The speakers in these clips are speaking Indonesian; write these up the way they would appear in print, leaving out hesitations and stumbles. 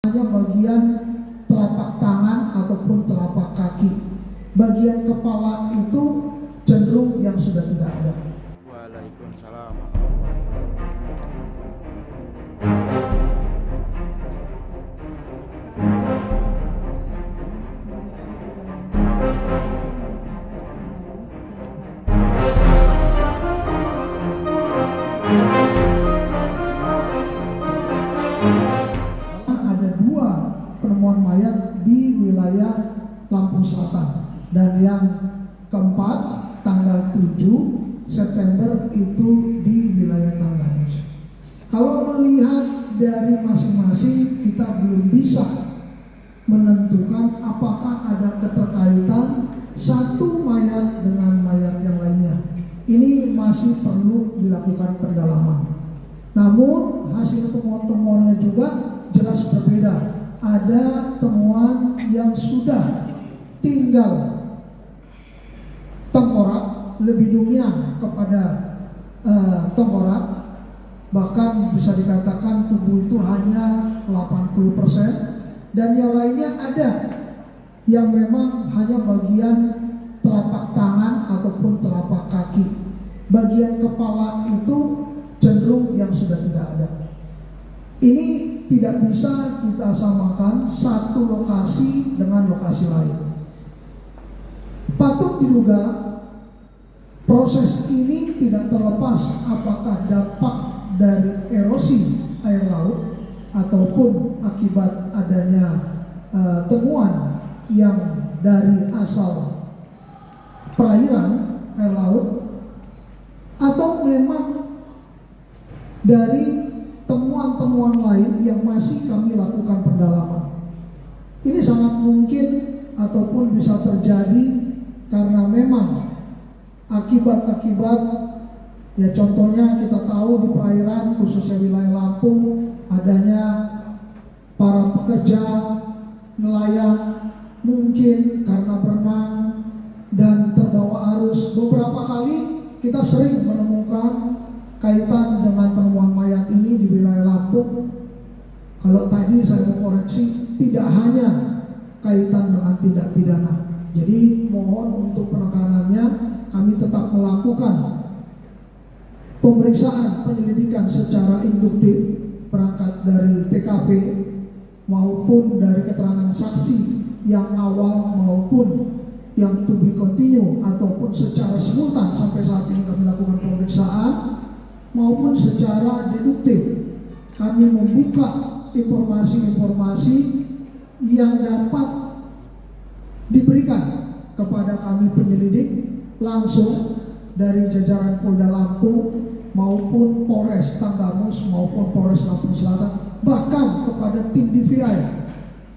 hanya bagian telapak tangan ataupun telapak kaki. Bagian kepala itu cenderung yang sudah tidak ada. Waalaikumsalam. Ada 2 penemuan mayat di wilayah Lampung Selatan, dan yang keempat tanggal 7 September itu di wilayah Tanggamus. Kalau melihat dari masing-masing, kita belum bisa menentukan apakah ada keterkaitan satu mayat dengan mayat yang lainnya. Ini masih perlu dilakukan pendalaman. Namun hasil temuan-temuannya juga jelas berbeda. Ada temuan yang sudah tinggal tengkorak, lebih dominan kepada tengkorak, bahkan bisa dikatakan tubuh itu hanya 80%, dan yang lainnya ada yang memang hanya bagian telapak tangan ataupun telapak kaki. Bagian kepala itu cenderung yang sudah tidak ada. Ini tidak bisa kita samakan satu lokasi dengan lokasi lain. Patut diduga proses ini tidak terlepas apakah dampak dari erosi air laut ataupun akibat adanya temuan yang dari asal perairan air laut, atau memang dari temuan-temuan lain yang masih kami lakukan pendalaman. Ini sangat mungkin ataupun bisa terjadi karena memang akibat-akibat, ya contohnya kita tahu di perairan khususnya wilayah Lampung adanya para pekerja nelayan mungkin karena berenang dan terbawa arus. Beberapa kali kita sering menemukan kaitan dengan penemuan mayat ini di wilayah Lampung. Kalau tadi saya mau koreksi, tidak hanya kaitan dengan tindak pidana. Jadi mohon untuk penekanannya, kami tetap melakukan pemeriksaan penyelidikan secara induktif, berangkat dari TKP maupun dari keterangan saksi yang awal maupun yang to be continue, ataupun secara simultan sampai saat ini kami lakukan pemeriksaan, maupun secara deduktif kami membuka informasi-informasi yang dapat diberikan kepada kami penyelidik langsung dari jajaran Polda Lampung maupun Polres Tanggamus maupun Polres Lampung Selatan, bahkan kepada tim DVI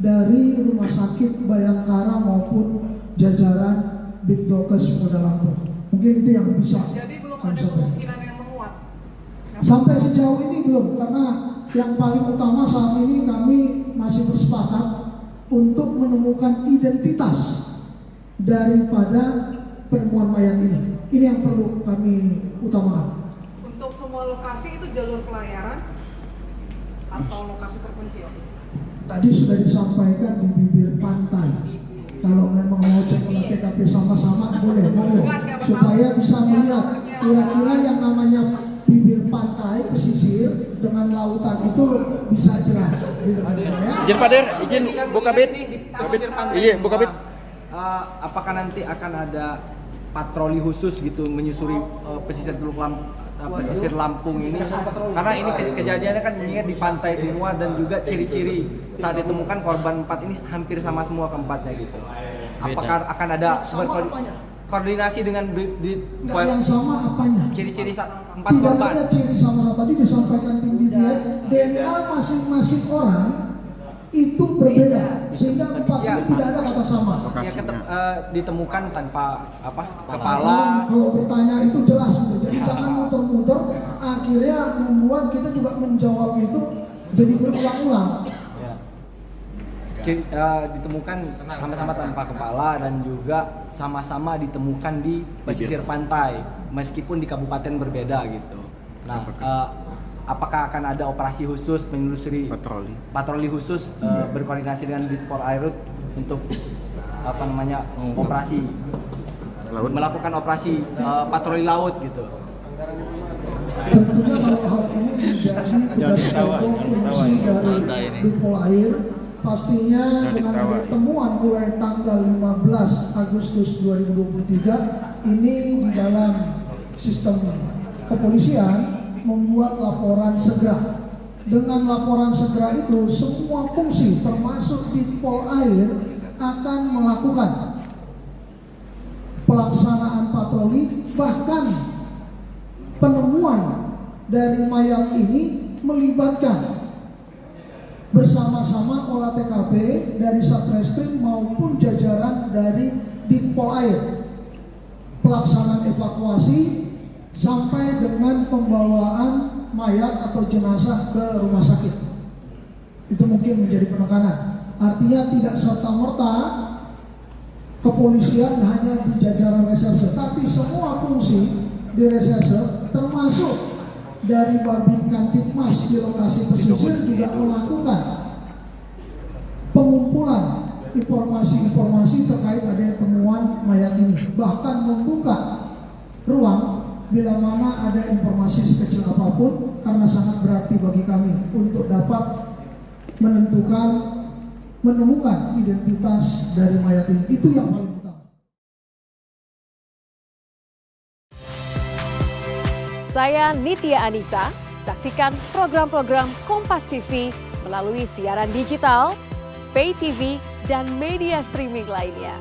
dari Rumah Sakit Bayangkara maupun jajaran Bitdokes Polda Lampung. Mungkin itu yang bisa. Jadi belum ada kemungkinan yang menguat. Sampai sejauh ini belum, karena yang paling utama saat ini kami masih bersepakat untuk menemukan identitas daripada penemuan mayat ini. Ini yang perlu kami utamakan. Untuk semua lokasi itu jalur pelayaran atau lokasi terpencil? Tadi sudah disampaikan di bibir pantai. Kalau memang mau cek olah TKP sama-sama boleh, monggo, supaya bisa melihat kira-kira yang namanya bibir pantai pesisir dengan lautan itu bisa jelas gitu kan ya. Izin Pak Der, izin Bu Kabid. Iya, Bu Kabid. Apakah nanti akan ada patroli khusus gitu menyusuri pesisir pesisir Lampung ini? Karena ini kejadiannya kan mengingat di pantai semua, dan juga ciri-ciri saat ditemukan korban 4 ini hampir sama semua keempatnya gitu. Apakah akan ada koordinasi dengan yang sama apanya? Ciri-ciri 4 Tidak korban? ada ciri sama. Tadi disampaikan tim DVI, DNA masing-masing orang itu berbeda, sehingga 4 ini tidak ada kata sama. Ditemukan tanpa kepala. Kalau bertanya itu jelas gitu. Jadi jangan muter-muter, akhirnya membuat kita juga menjawab itu jadi berulang-ulang. Ditemukan sama-sama tanpa kepala dan juga sama-sama ditemukan di pesisir pantai, meskipun di kabupaten berbeda gitu. Nah, apakah akan ada operasi khusus menelusuri patroli khusus berkoordinasi dengan Ditpol Airut untuk operasi melakukan operasi patroli laut gitu. Tentunya kalau hal ini menjadi tugas pokok fungsi dari Ditpol Air, pastinya dengan ada temuan mulai tanggal 15 Agustus 2023 ini di dalam sistem kepolisian membuat laporan segera. Dengan laporan segera itu semua fungsi termasuk Ditpol Air akan melakukan pelaksanaan patroli, bahkan penemuan dari mayat ini melibatkan bersama-sama olah TKP dari Satreskrim maupun jajaran dari Ditpol Air. Pelaksanaan evakuasi sampai dengan pembawaan mayat atau jenazah ke rumah sakit. Itu mungkin menjadi penekanan. Artinya tidak serta-merta kepolisian hanya di jajaran reserse, tapi semua fungsi di reserse termasuk dari Babin Kantipmas di lokasi pesisir juga melakukan pengumpulan informasi-informasi terkait adanya temuan mayat ini, bahkan membuka ruang bila mana ada informasi sekecil apapun, karena sangat berarti bagi kami untuk dapat menemukan identitas dari mayat ini. Itu yang paling utama. Saya Nitya Anissa, saksikan program-program Kompas TV melalui siaran digital, pay TV, dan media streaming lainnya.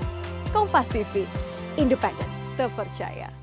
Kompas TV, independen, terpercaya.